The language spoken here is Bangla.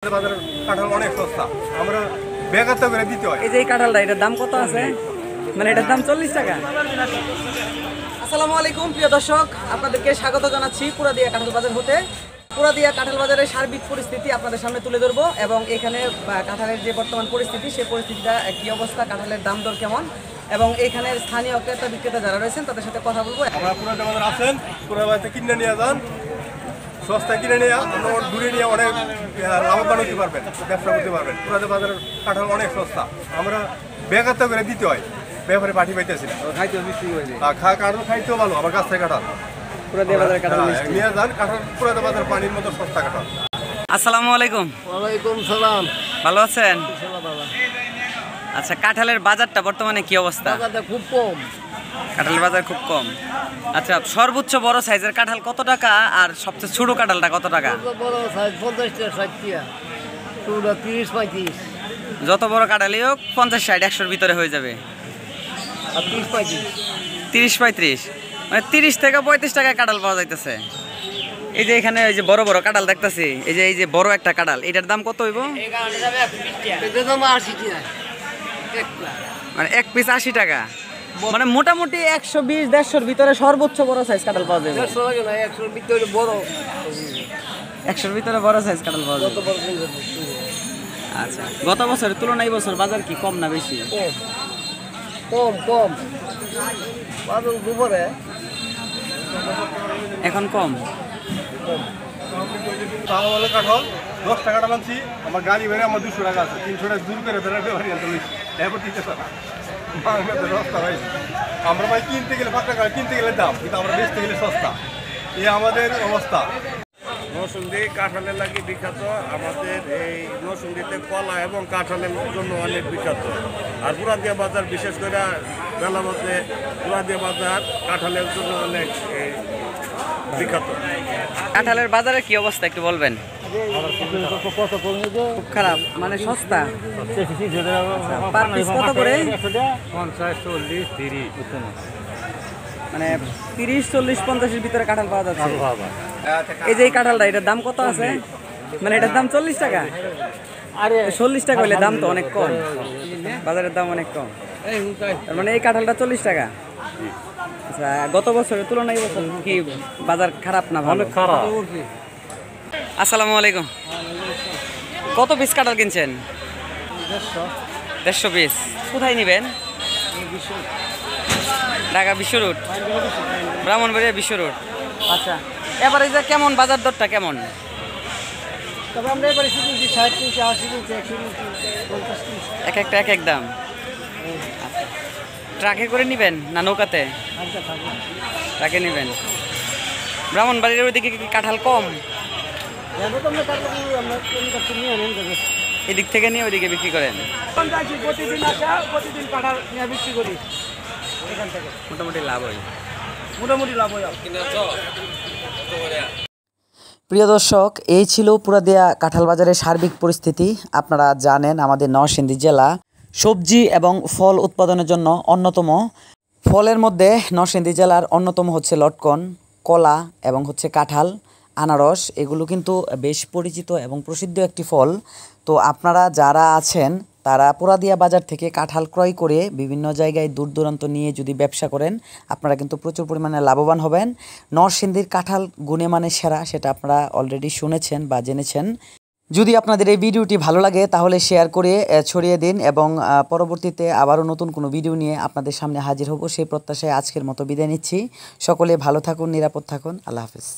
কাঁঠাল অনেক সস্তা, আমরা বেকারটা করে দিতে হয়। এই যে এই কাঁঠালটা, এটার দাম কত আছে? মানে এটার দাম 40 টাকা। আসসালামু আলাইকুম প্রিয় দর্শক, আপনাদেরকে স্বাগত জানাচ্ছি পুরাদিয়া কাঁঠাল বাজার হতে। পুরাদিয়া কাঁঠাল বাজারের সার্বিক পরিস্থিতি আপনাদের সামনে তুলে ধরবো এবং এখানে কাঁঠালের যে বর্তমান পরিস্থিতি, সেই পরিস্থিতিটা কি অবস্থা, কাঁঠালের দাম দর কেমন এবং এখানের স্থানীয় ক্রেতা বিক্রেতা যারা রয়েছেন তাদের সাথে কথা বলবো। আমরা পুরাদিয়া বাজার আসেন, পুরা বাজার থেকে কিনে নিয়ে যান, সস্তা কিনে নিয়ে আপনার দূরে নিয়ে অনেক লাভবান হতে পারবেন, ব্যবসা করতে পারবেন। পুরাদিয়া বাজারের কাঁঠাল অনেক সস্তা, আমরা বেকারটা করে দিতে হয়, ব্যাপারে পাঠি পাইতেছি না। কাঁঠাল খাইতেও ভালো, আমার কাছ থেকে কাঁঠাল পুরাদিয়া বাজারের কাঁঠাল নিয়ে যান। কাঁঠাল পুরাদিয়া বাজার পানির মতো সস্তা কাঁঠাল। আসসালামু আলাইকুম। ওয়ালাইকুম সালাম। ভালো আছেন? আচ্ছা, কাঁঠালের বাজারটা বর্তমানে কি অবস্থা? বাজারটা খুব কম। কাঁঠালের বাজার খুব কম। আচ্ছা, সর্বোচ্চ বড় সাইজের কাঁঠাল কত টাকা আর সবচেয়ে ছোট কাঁঠালটা কত টাকা? বড় সাইজ 50 টাকা, 60 টাকা, ছোটটা 30 35। যত বড় কাঁঠালই হোক 50 60 100-র ভিতরে হয়ে যাবে। আর 30 35। 30 35 মানে 30 থেকে 35 টাকায় কাঁঠাল পাওয়া যাইতেছে। এই যে এখানে এই যে বড় বড় কাঁঠাল দেখতেছি, এই যে বড় একটা কাঁঠাল, এটার দাম কত হইব? এই কাঁঠালটা যাবে 20 টাকা। এটা দাম 80 টাকা। মানে এক পিস 80 টাকা, মানে মোটামুটি 120 150-র ভিতরে সর্বোচ্চ বড় সাইজ কাঁঠাল পাওয়া যাবে। 100 লাগে না, 100 এর ভিতরে বড়। 100-র ভিতরে বড় সাইজ কাঁঠাল পাওয়া কত যাবে। বড় কিনবে? আচ্ছা, গত বছরের তুলনায় এই বছর বাজার কি কম না বেশি? কম কম কম। বাজার দুপুরে এখন কম। বলে কাঁঠাল 10 টাকা আনছি, আমার গাড়ি বেড়ে আমার 200 টাকা আছে, 300 টাকা দূর করে বেড়াতে পারি এরপর দিতে পারা সস্তা ভাই। আমরা ভাই কিনতে গেলে 5 টাকা, কিনতে গেলে দাম, কিন্তু আমরা বেচতে গেলে সস্তা। এই আমাদের অবস্থা। নরসিংদী কাঁঠালের লাগি বিখ্যাত। আমাদের এই নরসিংদীতে কলা এবং কাঁঠালের জন্য অনেক বিখ্যাত। আর পুরাদিয়া বাজার বিশেষ করে মেলা মধ্যে পুরাদিয়া বাজার কাঁঠালের জন্য অনেক বিখ্যাত। কাঁঠালের বাজারে কি অবস্থা একটু বলবেন? খুব খারাপ, মানে সস্তা। পার পিস কত করে? 50 40 30 মানে 30 40 50-এর ভিতরে কাঁঠাল পাওয়া যাচ্ছে। এই যে এই কাঁঠালটা, এটার দাম কত আছে? মানে এটার দাম 40 টাকা। আরে 40 টাকা হলে দাম তো অনেক কম, বাজারের দাম অনেক কম। তার মানে এই কাঁঠালটা 40 টাকা। আচ্ছা, গত বছরের তুলনায় এই বছর কি বাজার খারাপ না ভালো? খারাপ। আসসালামু আলাইকুম। কত পিস কাঁঠাল কিনছেন? 150 পিস। কোথায় নেবেন? ঢাকা বিশ্ব রোড, ব্রাহ্মণবাড়িয়া বিশ্ব রোড। আচ্ছা, এবারে যে কেমন বাজার দরটা কেমন? তবে আমরা এবারে শুধু 60 টাকা 80 টাকা 50 টাকা এক একটা এক এক দাম। আচ্ছা, ট্রাকে করে নেবেন না নৌকাতে? ট্রাকে নেবেন। ব্রাহ্মণবাড়ির ওইদিকে কি কাঁঠাল কম? এদিক থেকে নিয়ে ওইদিকে বিক্রি করেন? প্রতিদিন আসা, প্রতিদিন কাঁঠাল নিয়ে বিক্রি করি। এখান থেকে মোটামুটি লাভ হয়। মোটামুটি লাভ হয়। প্রিয় দর্শক, এই ছিল পুরাদিয়া কাঁঠাল বাজারের সার্বিক পরিস্থিতি। আপনারা জানেন আমাদের নরসিংদী জেলা সবজি এবং ফল উৎপাদনের জন্য অন্যতম। ফলের মধ্যে নরসিংদী জেলার অন্যতম হচ্ছে লটকন, কলা এবং হচ্ছে কাঁঠাল, আনারস। এগুলো কিন্তু বেশ পরিচিত এবং প্রসিদ্ধ একটি ফল। তো আপনারা যারা আছেন তারা পুরাদিয়া বাজার থেকে কাঁঠাল ক্রয় করে বিভিন্ন জায়গায় দূর দূরান্ত নিয়ে যদি ব্যবসা করেন, আপনারা কিন্তু প্রচুর পরিমাণে লাভবান হবেন। নরসিংদীর কাঁঠাল গুণে মানে সেরা, সেটা আপনারা অলরেডি শুনেছেন বা জেনেছেন। যদি আপনাদের এই ভিডিওটি ভালো লাগে তাহলে শেয়ার করে ছড়িয়ে দিন এবং পরবর্তীতে আবারও নতুন কোনো ভিডিও নিয়ে আপনাদের সামনে হাজির হব সেই প্রত্যাশায় আজকের মতো বিদায় নিচ্ছি। সকলে ভালো থাকুন, নিরাপদ থাকুন। আল্লাহ হাফেজ।